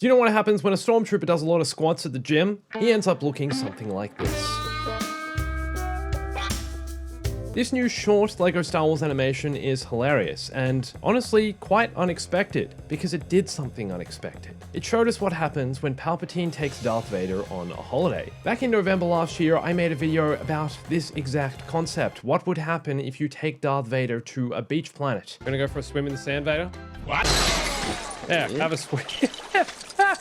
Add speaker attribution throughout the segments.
Speaker 1: Do you know what happens when a stormtrooper does a lot of squats at the gym? He ends up looking something like this. This new short LEGO Star Wars animation is hilarious and honestly quite unexpected because it did something unexpected. It showed us what happens when Palpatine takes Darth Vader on a holiday. Back in November last year, I made a video about this exact concept. What would happen if you take Darth Vader to a beach planet? Gonna go for a swim in the sand, Vader? What? Yeah, have a swim.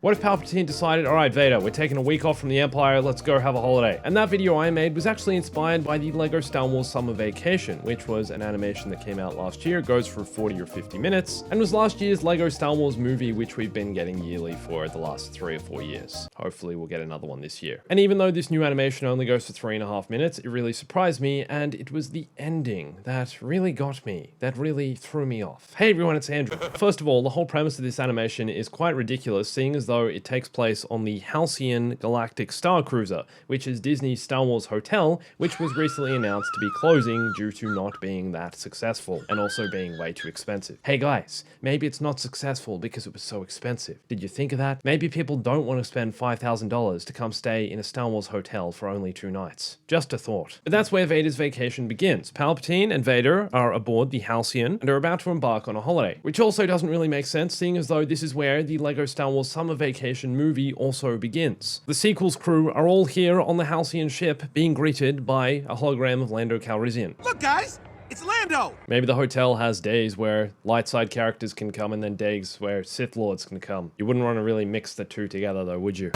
Speaker 1: What if Palpatine decided, alright Vader, we're taking a week off from the Empire, let's go have a holiday. And that video I made was actually inspired by the LEGO Star Wars Summer Vacation, which was an animation that came out last year, goes for 40 or 50 minutes, and was last year's LEGO Star Wars movie, which we've been getting yearly for the last 3 or 4 years. Hopefully we'll get another one this year. And even though this new animation only goes for 3.5 minutes, it really surprised me, and it was the ending that really got me, that really threw me off. Hey everyone, it's Andrew. First of all, the whole premise of this animation is quite ridiculous, seeing as though it takes place on the Halcyon Galactic Star Cruiser, which is Disney's Star Wars hotel, which was recently announced to be closing due to not being that successful and also being way too expensive. Hey guys, maybe it's not successful because it was so expensive. Did you think of that? Maybe people don't want to spend $5,000 to come stay in a Star Wars hotel for only 2 nights. Just a thought. But that's where Vader's vacation begins. Palpatine and Vader are aboard the Halcyon and are about to embark on a holiday, which also doesn't really make sense, seeing as though this is where the LEGO Star Wars Summer Vacation movie also begins. The sequel's crew are all here on the Halcyon ship being greeted by a hologram of Lando Calrissian.
Speaker 2: Look guys, it's Lando!
Speaker 1: Maybe the hotel has days where light side characters can come and then days where Sith Lords can come. You wouldn't want to really mix the two together though, would you?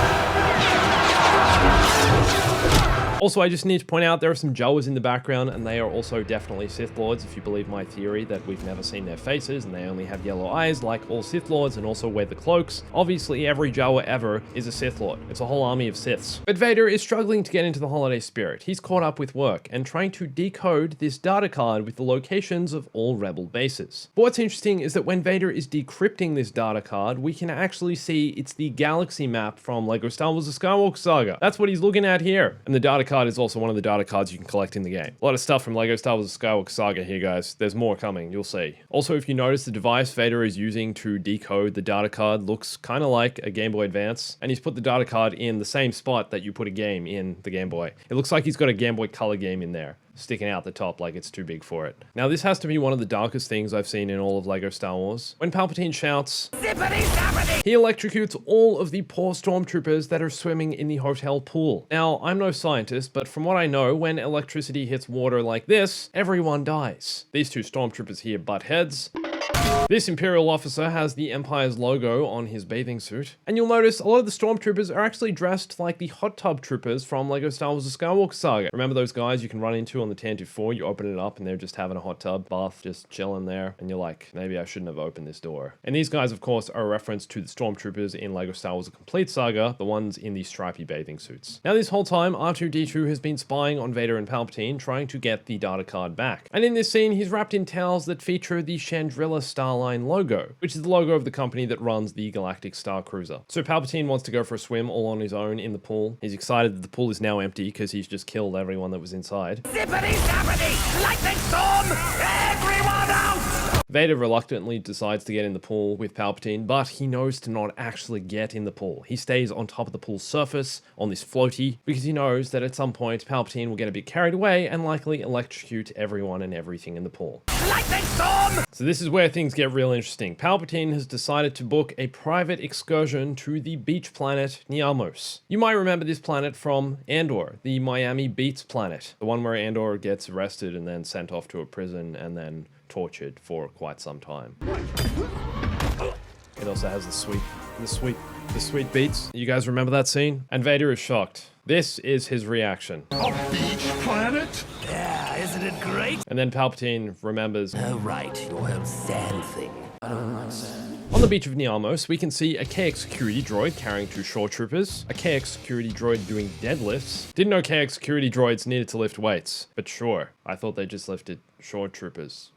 Speaker 1: Also, I just need to point out there are some Jawas in the background, and they are also definitely Sith Lords, if you believe my theory that we've never seen their faces and they only have yellow eyes like all Sith Lords and also wear the cloaks. Obviously, every Jawa ever is a Sith Lord. It's a whole army of Siths. But Vader is struggling to get into the holiday spirit. He's caught up with work and trying to decode this data card with the locations of all Rebel bases. But what's interesting is that when Vader is decrypting this data card, we can actually see it's the galaxy map from LEGO Star Wars The Skywalker Saga. That's what he's looking at here. And the data card is also one of the data cards you can collect in the game. A lot of stuff from LEGO Star Wars The Skywalker Saga here, guys. There's more coming, you'll see. Also, if you notice, the device Vader is using to decode the data card looks kind of like a Game Boy Advance, and he's put the data card in the same spot that you put a game in the Game Boy. It looks like he's got a Game Boy Color game in there, sticking out the top like it's too big for it. Now, this has to be one of the darkest things I've seen in all of LEGO Star Wars. When Palpatine shouts, "Zippity-zappity!" he electrocutes all of the poor stormtroopers that are swimming in the hotel pool. Now, I'm no scientist, but from what I know, when electricity hits water like this, everyone dies. These 2 stormtroopers here butt heads. This Imperial officer has the Empire's logo on his bathing suit. And you'll notice a lot of the stormtroopers are actually dressed like the hot tub troopers from LEGO Star Wars The Skywalker Saga. Remember those guys you can run into on the Tantive 4? You open it up and they're just having a hot tub bath, just chilling there. And you're like, maybe I shouldn't have opened this door. And these guys, of course, are a reference to the stormtroopers in LEGO Star Wars The Complete Saga, the ones in the stripy bathing suits. Now, this whole time, R2-D2 has been spying on Vader and Palpatine, trying to get the data card back. And in this scene, he's wrapped in towels that feature the Chandrilla Starline logo, which is the logo of the company that runs the Galactic Star Cruiser. So Palpatine wants to go for a swim all on his own in the pool. He's excited that the pool is now empty because he's just killed everyone that was inside. Zippity-zappity! Lightning storm! Everyone out! Vader reluctantly decides to get in the pool with Palpatine, but he knows to not actually get in the pool. He stays on top of the pool's surface, on this floaty, because he knows that at some point Palpatine will get a bit carried away and likely electrocute everyone and everything in the pool. Lightning storm! So this is where things get real interesting. Palpatine has decided to book a private excursion to the beach planet Niamos. You might remember this planet from Andor, the Miami Beach planet, the one where Andor gets arrested and then sent off to a prison and then tortured for quite some time. It also has the sweet beats. You guys remember that scene? And Vader is shocked. This is his reaction.
Speaker 2: A beach planet?
Speaker 3: Yeah, isn't it great?
Speaker 1: And then Palpatine remembers.
Speaker 3: Oh, right, your whole sand thing. I don't like sand.
Speaker 1: On the beach of Niamos, we can see a KX security droid carrying 2 shore troopers, a KX security droid doing deadlifts. Didn't know KX security droids needed to lift weights, but sure, I thought they just lifted shore troopers.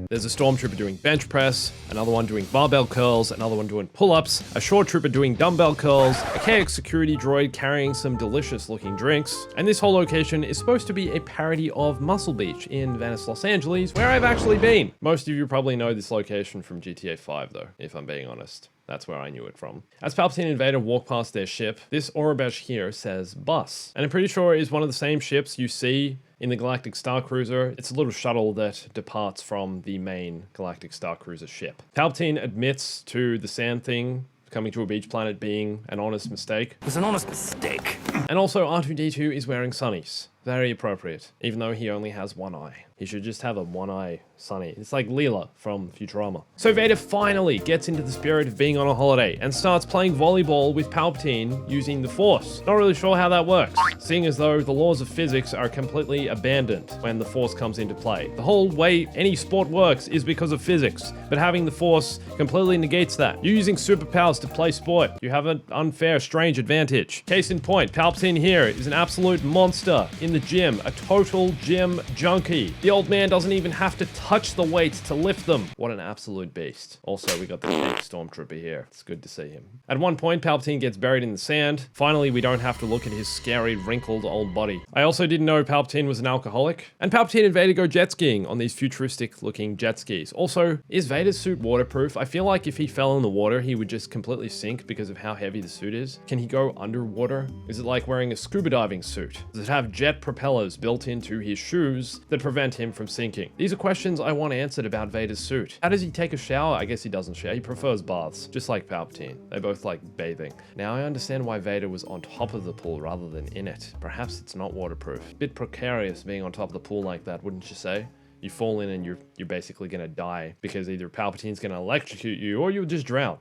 Speaker 1: There's a stormtrooper doing bench press, another one doing barbell curls, another one doing pull-ups, a shore trooper doing dumbbell curls, a KX security droid carrying some delicious looking drinks, and this whole location is supposed to be a parody of Muscle Beach in Venice, Los Angeles, where I've actually been. Most of you probably know this location from GTA 5 though, if I'm being honest. That's where I knew it from. As Palpatine and Vader walk past their ship, this Aurebesh here says bus. And I'm pretty sure it is one of the same ships you see in the Galactic Star Cruiser. It's a little shuttle that departs from the main Galactic Star Cruiser ship. Palpatine admits to the sand thing coming to a beach planet being an honest mistake.
Speaker 3: It was an honest mistake.
Speaker 1: And also R2-D2 is wearing sunnies. Very appropriate, even though he only has one eye. He should just have a one-eye sunny. It's like Leela from Futurama. So Vader finally gets into the spirit of being on a holiday and starts playing volleyball with Palpatine using the Force. Not really sure how that works, seeing as though the laws of physics are completely abandoned when the Force comes into play. The whole way any sport works is because of physics, but having the Force completely negates that. You're using superpowers to play sport. You have an unfair, strange advantage. Case in point, Palpatine here is an absolute monster in the gym, a total gym junkie. The old man doesn't even have to touch the weights to lift them. What an absolute beast. Also, we got the fake stormtrooper here. It's good to see him. At one point, Palpatine gets buried in the sand. Finally, we don't have to look at his scary, wrinkled old body. I also didn't know Palpatine was an alcoholic. And Palpatine and Vader go jet skiing on these futuristic-looking jet skis. Also, is Vader's suit waterproof? I feel like if he fell in the water, he would just completely sink because of how heavy the suit is. Can he go underwater? Is it like wearing a scuba diving suit? Does it have jet propellers built into his shoes that prevent him from sinking? These are questions I want answered about Vader's suit. How does he take a shower? I guess he doesn't shower. He prefers baths, just like Palpatine. They both like bathing. Now I understand why Vader was on top of the pool rather than in it. Perhaps it's not waterproof. Bit precarious being on top of the pool like that, wouldn't you say? You fall in and you're basically gonna die because either Palpatine's gonna electrocute you or you'll just drown.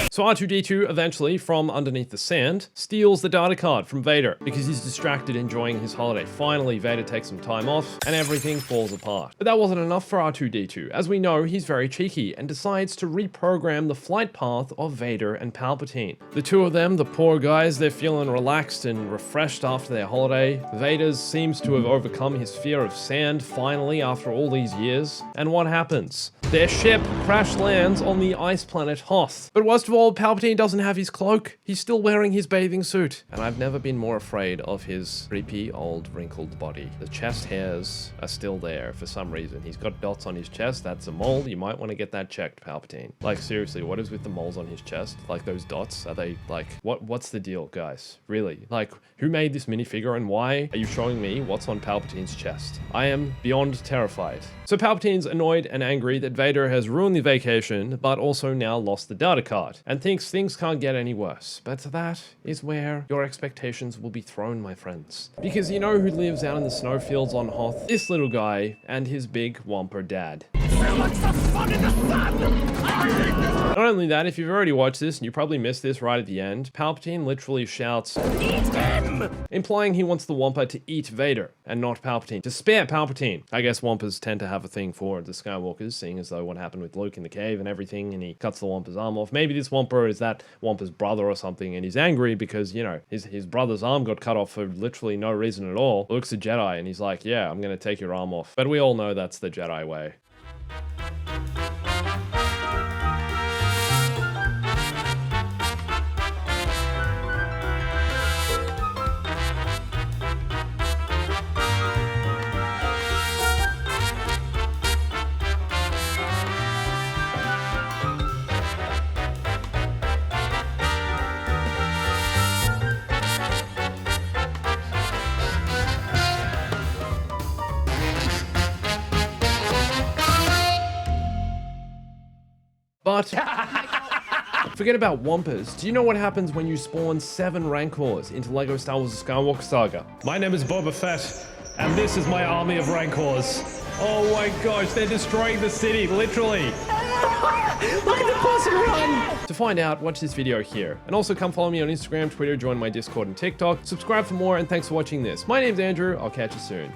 Speaker 1: So R2-D2 eventually, from underneath the sand, steals the data card from Vader because he's distracted enjoying his holiday. Finally, Vader takes some time off and everything falls apart. But that wasn't enough for R2-D2. As we know, he's very cheeky and decides to reprogram the flight path of Vader and Palpatine. The two of them, the poor guys, they're feeling relaxed and refreshed after their holiday. Vader seems to have overcome his fear of sand finally after all these years. And what happens? Their ship crash lands on the ice planet Hoth. But worst of all, Palpatine doesn't have his cloak. He's still wearing his bathing suit. And I've never been more afraid of his creepy old wrinkled body. The chest hairs are still there for some reason. He's got dots on his chest. That's a mole. You might want to get that checked, Palpatine. Like seriously, what is with the moles on his chest? Like those dots? Are they like, what's the deal, guys? Really? Like, who made this minifigure and why are you showing me what's on Palpatine's chest? I am beyond terrified. So Palpatine's annoyed and angry that Vader has ruined the vacation, but also now lost the data card, and thinks things can't get any worse. But that is where your expectations will be thrown, my friends. Because you know who lives out in the snowfields on Hoth? This little guy and his big Wampa dad. Not only that, if you've already watched this, and you probably missed this right at the end, Palpatine literally shouts, "Eat him!" Implying he wants the Wampa to eat Vader, and not Palpatine, to spare Palpatine. I guess Wampas tend to have a thing for the Skywalkers, seeing as though what happened with Luke in the cave and everything, and he cuts the Wampa's arm off. Maybe this Wampa is that Wampa's brother or something, and he's angry because, you know, his brother's arm got cut off for literally no reason at all. Luke's a Jedi, and he's like, yeah, I'm gonna take your arm off. But we all know that's the Jedi way. But forget about Wampas. Do you know what happens when you spawn 7 Rancors into LEGO Star Wars Skywalker Saga? My name is Boba Fett, and this is my army of Rancors. Oh my gosh, they're destroying the city, literally. Look at the person run! To find out, watch this video here. And also come follow me on Instagram, Twitter, join my Discord and TikTok. Subscribe for more, and thanks for watching this. My name's Andrew, I'll catch you soon.